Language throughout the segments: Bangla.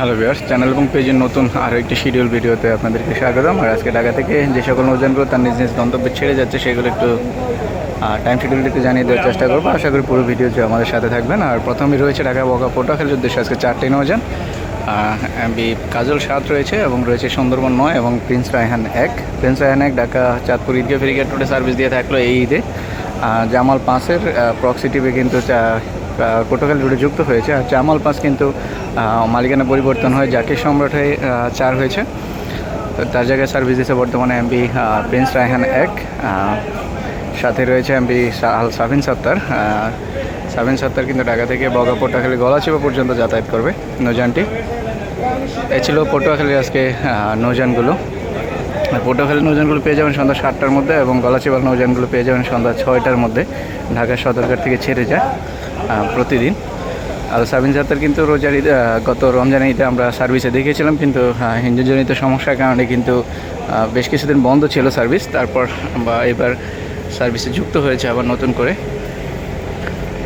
হ্যালো ভিউয়ার্স, চ্যানেল এবং পেজের নতুন আরও একটি শিডিউল ভিডিওতে আপনাদেরকে স্বাগতম। আর আজকে ঢাকা থেকে যে সকল নৌযানগুলো তার নিজ নিজ গন্তব্যে ছেড়ে যাচ্ছে সেগুলো একটু টাইম শিডিউলটি একটু জানিয়ে দেওয়ার চেষ্টা করবো। আশা করি পুরো ভিডিও যে আমাদের সাথে থাকবেন। আর প্রথমেই রয়েছে ঢাকা বগা পটুয়াখালীর উদ্দেশ্যে আজকে 4টি নৌযান। এমবি কাজল 7 রয়েছে এবং রয়েছে সুন্দরবন 9 এবং প্রিন্স রায়হান 1। প্রিন্স রায়হান 1 ঢাকা চাঁদপুর ঈদগাহ ফেরিঘাট রোডে সার্ভিস দিয়ে থাকলো এই ঈদে। জামাল 5-এর প্রক্সিটিভে কিন্তু পটুয়াখালী রোডে যুক্ত হয়েছে। আর জামাল 5 কিন্তু মালিকানা পরিবর্তন হয়ে জাকির সম্রাট হয়ে 4 হয়েছে। তো তার জায়গায় সার্ভিস দিচ্ছে বর্তমানে এমবি প্রিন্স রায়হান 1। সাথে রয়েছে এমবি সাবিন সত্তার। সাবিন সত্তার কিন্তু ঢাকা থেকে বগা পটুয়াখালী গলাচিপা পর্যন্ত যাতায়াত করবে নৌযানটি। এ ছিল পটুয়াখালীর আজকে নৌযানগুলো। পটুয়াখালীর নৌযানগুলো পেয়ে যাবেন সন্ধ্যা 7টার মধ্যে এবং গলাচিপার নৌযানগুলো পেয়ে যাবেন সন্ধ্যা 6টার মধ্যে। ঢাকা সদরঘাট থেকে ছেড়ে যায় প্রতিদিন। আর সাবিন সত্তার কিন্তু রোজার ঈদ গত রমজানের ঈদে আমরা সার্ভিসে দেখিয়েছিলাম, কিন্তু হিন্দুজনিত সমস্যার কারণে কিন্তু বেশ কিছুদিন বন্ধ ছিল সার্ভিস। তারপর এবার সার্ভিসে যুক্ত হয়েছে আবার নতুন করে।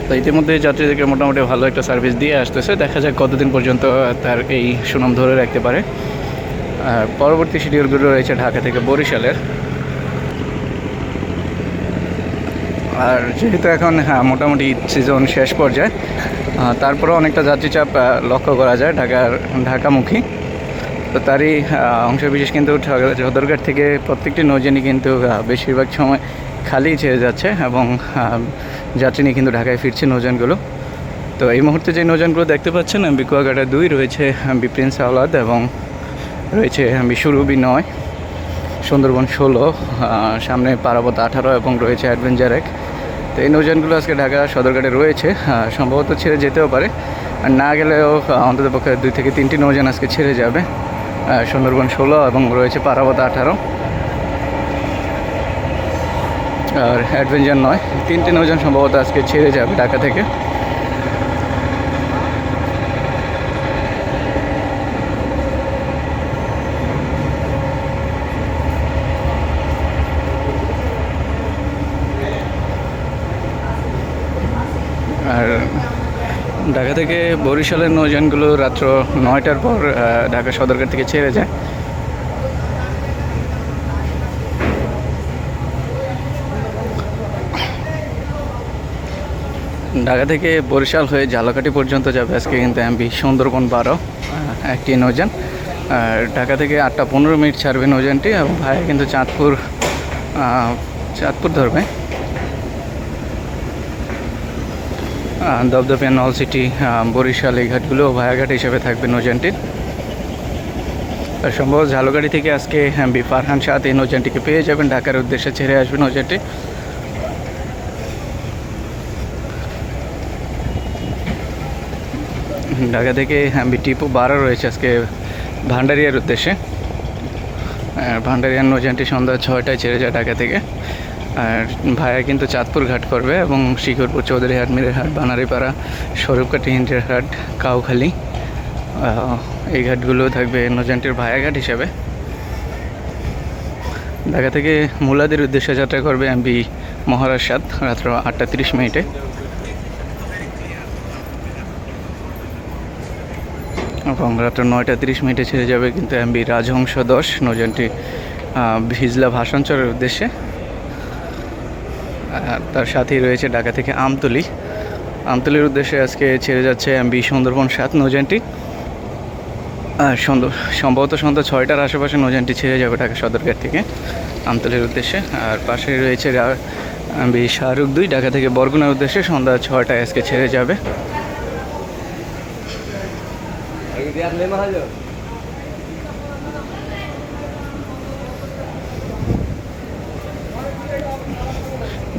তো ইতিমধ্যে যাত্রীদেরকে মোটামুটি ভালো একটা সার্ভিস দিয়ে আসতেছে। দেখা যাক কতদিন পর্যন্ত তার এই সুনাম ধরে রাখতে পারে। আর পরবর্তী শিডিউলগুলো রয়েছে ঢাকা থেকে বরিশালের। আর যেহেতু এখন মোটামুটি ঈদ সিজন শেষ পর্যায়ে, তারপরেও অনেকটা যাত্রী চাপ লক্ষ্য করা যায় ঢাকামুখী। তো তারই অংশবিশেষ কিন্তু সদরঘাট থেকে প্রত্যেকটি নৌযানই কিন্তু বেশিরভাগ সময় খালি ছেড়ে যাচ্ছে এবং যাত্রী নিয়ে কিন্তু ঢাকায় ফিরছে নৌযানগুলো। তো এই মুহূর্তে যে নৌযানগুলো দেখতে পাচ্ছেন, এমবি কুয়াকাটা 2 রয়েছে, এমবি প্রিন্স আওলাদ এবং রয়েছে এমবি সুরভি 9, সুন্দরবন 16, সামনে পারাবত 18 এবং রয়েছে অ্যাডভেঞ্চার 1। তো এই নৌযানগুলো আজকে ঢাকা সদরঘাটে রয়েছে। সম্ভবত ছেড়ে যেতেও পারে, আর না গেলেও অন্ততপক্ষে 2 থেকে 3টি নৌযান আজকে ছেড়ে যাবে। সুন্দরবন 16 এবং রয়েছে পারাবত 18 আর অ্যাডভেঞ্চার 9। 3টি নৌযান সম্ভবত আজকে ছেড়ে যাবে ঢাকা থেকে। আর ঢাকা থেকে বরিশালের নৌযানগুলো রাত্র 9টার পর ঢাকা সদরঘাট থেকে ছেড়ে যায়। ঢাকা থেকে বরিশাল হয়ে ঝালকাঠি পর্যন্ত যাবে আজকে কিন্তু এমবি সুন্দরবন 12 একটি নৌযান। আর ঢাকা থেকে 8টা 15 মিনিট ছাড়বে নৌযানটি এবং ভাইয়া কিন্তু চাঁদপুর ধরবে। দপদপিয়া, নলসিটি, বরিশাল এই ঘাটগুলো ভায়াঘাট হিসেবে থাকবে নৌযানটির। আর সম্ভবত ঝালকাঠি থেকে আজকে এমবি ফারহান 7 এই নৌযানটিকে পেয়ে যাবেন। ঢাকার উদ্দেশ্যে ছেড়ে আসবে নৌযানটি। ঢাকা থেকে এমবি টিপু 12 রয়েছে আজকে ভান্ডারিয়ার উদ্দেশ্যে। ভান্ডারিয়ার নৌযানটি সন্ধ্যা 6টায় ছেড়ে যায় ঢাকা থেকে। আর ভায়া কিন্তু চাঁদপুর ঘাট করবে এবং শিকরপুর, চৌধুরীহাট, মিরেরহাট, বানারীপাড়া, স্বরূপকাঠি, ইন্দ্রেরহাট, কাউখালী এই ঘাটগুলো থাকবে নৌযানটির ভায়াঘাট হিসেবে। ঢাকা থেকে মুলাদের উদ্দেশ্যে যাত্রা করবে এমবি মহারাজ 7 রাত্র 8টা 30 মিনিটে। এবং রাত্র 9টা 30 মিনিটে ছেড়ে যাবে কিন্তু এমবি রাজহংস 10 নৌযানটি ভিজলা ভাষাঞ্চলের উদ্দেশ্যে। তার সাথেই রয়েছে ঢাকা থেকে আমতলির উদ্দেশ্যে আজকে ছেড়ে যাচ্ছে এমবি সুন্দরবন 7 নৌযানটি। আর সম্ভবত সন্ধ্যা 6টার আশেপাশে নৌযানটি ছেড়ে যাবে ঢাকা সদরঘাট থেকে আমতলির উদ্দেশ্যে। আর পাশে রয়েছে এমবি শাহরুখ 2 ঢাকা থেকে বরগুনার উদ্দেশ্যে সন্ধ্যা 6টায় আজকে ছেড়ে যাবে।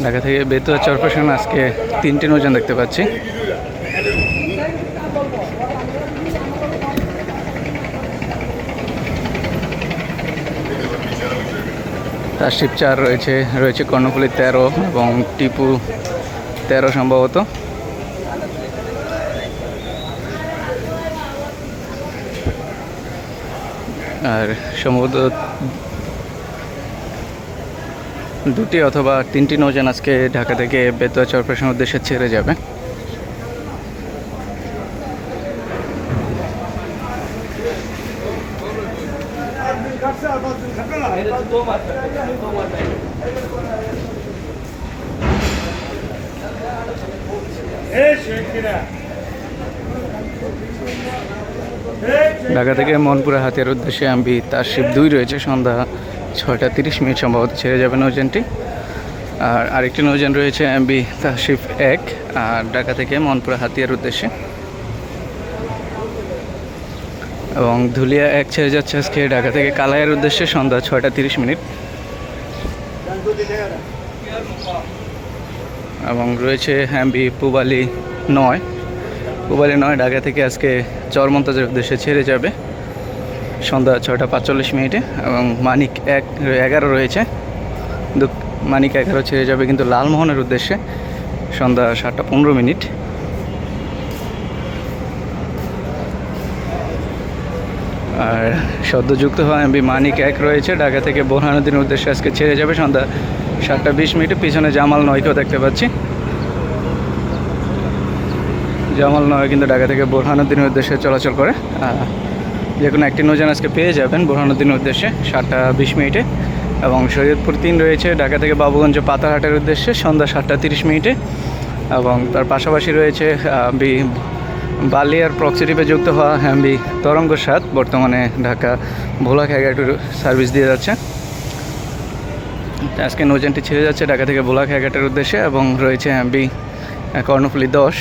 ঢাকা থেকে বেতুয়া চরপেশন আজকে 3টি নৌযান দেখতে পাচ্ছি। রাজশিপ 4 রয়েছে কর্ণফুলী 13 এবং টিপু 13 সম্ভবত। আর সম্ভবত 2টি অথবা 3টি নৌযান আজকে ঢাকা থেকে বেতুয়া চরপেশনের উদ্দেশ্যে ছেড়ে যাবে। ঢাকা থেকে মনপুরা হাতিয়ার উদ্দেশ্যে এমবি তারশিপ 2 রয়েছে, সন্ধ্যা 6:30 সম্ভবত ছেড়ে যাবে নৌযানটি। আর আরেকটি নৌযান রয়েছে এমবি তারশিপ 1, আর ঢাকা থেকে মনপুরা হাতিয়ার উদ্দেশ্যে। এবং ধুলিয়া 1 ছেড়ে যাচ্ছে আজকে ঢাকা থেকে কালাইয়ের উদ্দেশ্যে সন্ধ্যা 6:30। এবং রয়েছে এমবি পূবালী 9, ঢাকা থেকে আজকে চরমন্তাজের উদ্দেশ্যে ছেড়ে যাবে সন্ধ্যা 6:45। এবং মানিক 11 রয়েছে, মানিক 11 ছেড়ে যাবে কিন্তু লালমোহনের উদ্দেশ্যে সন্ধ্যা 7:15। আর সদ্যযুক্ত হওয়া এমবি মানিক 1 রয়েছে, ঢাকা থেকে বোরহানুদ্দিনের উদ্দেশ্যে আজকে ছেড়ে যাবে সন্ধ্যা 7:20। পিছনে জামাল 9কেও দেখতে পাচ্ছি। জামাল 9 কিন্তু ঢাকা থেকে বোরহানুদ্দিনের উদ্দেশ্যে চলাচল করে। যে কোনো একটি নৌযান আজকে পেয়ে যাবেন বোরহানুদ্দিনের উদ্দেশ্যে 7:20। এবং শরীয়তপুর 3 রয়েছে ঢাকা থেকে বাবুগঞ্জ পাতারহাটের উদ্দেশ্যে সন্ধ্যা 7:30। এবং তার পাশাপাশি রয়েছে বালিয়ার প্রক্সিটিভে যুক্ত হওয়া এমবি তরঙ্গ 7, বর্তমানে ঢাকা ভোলা খেয়াঘাটের সার্ভিস দিয়ে যাচ্ছে। আজকে নৌযানটি ছেড়ে যাচ্ছে ঢাকা থেকে ভোলা খেয়াঘাটের উদ্দেশ্যে। এবং রয়েছে এমবি কর্ণফুলী 10,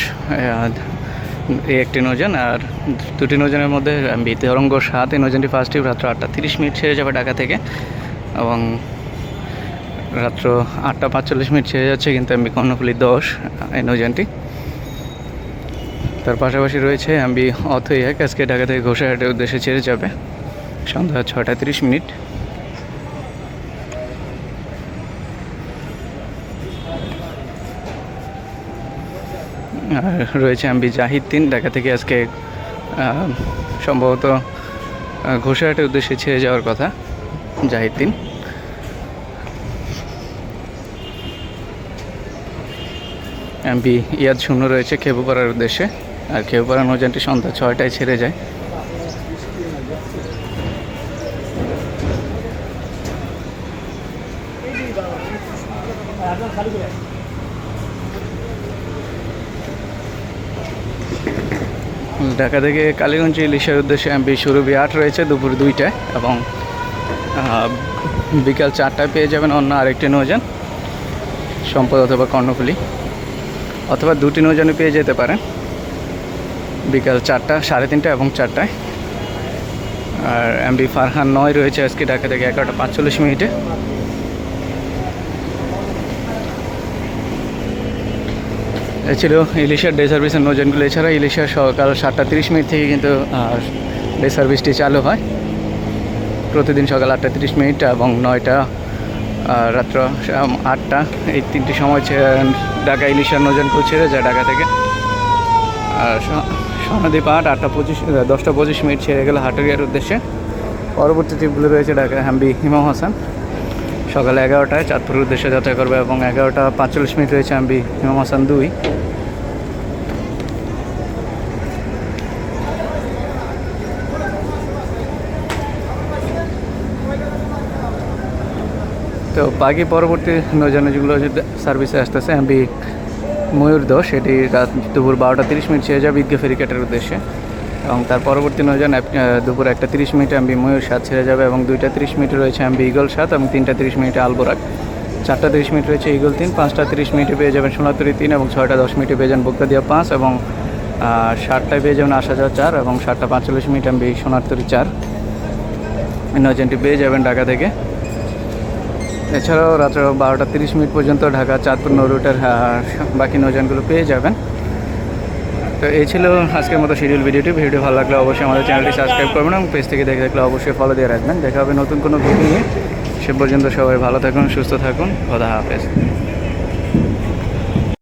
এই একটি নৌযান। আর দুটি নৌযানের মধ্যে এমবি তরঙ্গ 7, এই নৌযানটি ফার্স্ট ট্রিপ রাত্র 8:30 ছেড়ে যাবে ঢাকা থেকে। এবং রাত্র 8:45 ছেড়ে যাচ্ছে কিন্তু এমবি কর্ণফুলী 10, এই নৌযানটি। তার পাশাপাশি রয়েছে এমবি অথই 1, আজকে ঢাকা থেকে ঘোষাহাটের উদ্দেশ্যে ছেড়ে যাবে সন্ধ্যা 6:30। আর রয়েছে এমবি জাহিদ 3, ঢাকা থেকে আজকে সম্ভবত ঘোষাহাটের উদ্দেশ্যে ছেড়ে যাওয়ার কথা জাহিদ 3। এমবি ইয়াদ 0 রয়েছে খেপুপাড়ার উদ্দেশ্যে। আর খেপুপাড়া নৌযানটি সন্ধ্যা 6টায় ছেড়ে যায়। ঢাকা থেকে কালীগঞ্জ ইলিশার উদ্দেশ্যে এমবি সুরভি 8 রয়েছে দুপুর 2টায়। এবং বিকাল 4টায় পেয়ে যাবেন অন্য আরেকটি নৌযান সম্পদ অথবা কর্ণফুলী, অথবা দুটি নৌযানে পেয়ে যেতে পারেন বিকাল 4টা, 3:30 এবং 4টায়। আর এমবি ফারহান 9 রয়েছে আজকে ঢাকা থেকে 11:45। এ ছিল ইলিশার ডে সার্ভিসের নৌযানগুলো। এছাড়া ইলিশার সকাল 7:30 থেকে কিন্তু ডে সার্ভিসটি চালু হয় প্রতিদিন সকাল 8:30 এবং 9টা, রাত্র 8টা, এই 3টি সময় ঢাকা ইলিশার নৌযানকেও ছেড়ে যায় ঢাকা থেকে। আর স্বর্ণদ্বীপ 10:25 ছেড়ে গেল হাটুরিয়ার উদ্দেশ্যে। পরবর্তী ট্রিপগুলো রয়েছে ঢাকা এমবি ইমাম হাসান সকাল 11টায় চাঁদপুরের উদ্দেশ্যে যাত্রা করবে। এবং 11:45 রয়েছে এমবি ইমাম হাসান 2। তো বাকি পরবর্তী নৌযান যেগুলো সার্ভিসে আসতেছে এমবি ময়ূর 10, এটি রাত দুপুর 12:30 ছেড়ে যাবে ঈদগাহ ফেরিঘাটের উদ্দেশ্যে। এবং তার পরবর্তী নৌযান দুপুর 1:30 এমবি ময়ূর 7 ছেড়ে যাবে। এবং 2:30 রয়েছে এমবি ঈগল 7 এবং 3:30 আলবোরাক। 4:30 রয়েছে ঈগল 3, 5:30 পেয়ে যাবেন সোনাতরী 3 এবং 6:10 পেয়ে যাবেন বক্তাদিয়া 5 এবং 7টায় পেয়ে যাবেন আশাজাও 4 এবং 7:45 এমবি সোনাতরী 4। এই নৌযানটি পেয়ে যাবেন ঢাকা থেকে। এছাড়াও রাত্র 12:30 পর্যন্ত ঢাকা চাঁদপুর নৌ রুটের বাকি নৌযানগুলো পেয়ে যাবেন। তো এই ছিল আজকের মতো শিডিউল ভিডিওটি। ভালো লাগলে অবশ্যই আমাদের চ্যানেলটি সাবস্ক্রাইব করবেন এবং পেজ থেকে দেখে দেখলে অবশ্যই ফলো দিয়ে রাখবেন। দেখা হবে নতুন কোনো ভিডিও নিয়ে। সে পর্যন্ত সবাই ভালো থাকুন, সুস্থ থাকুন। খোদা হাফেজ।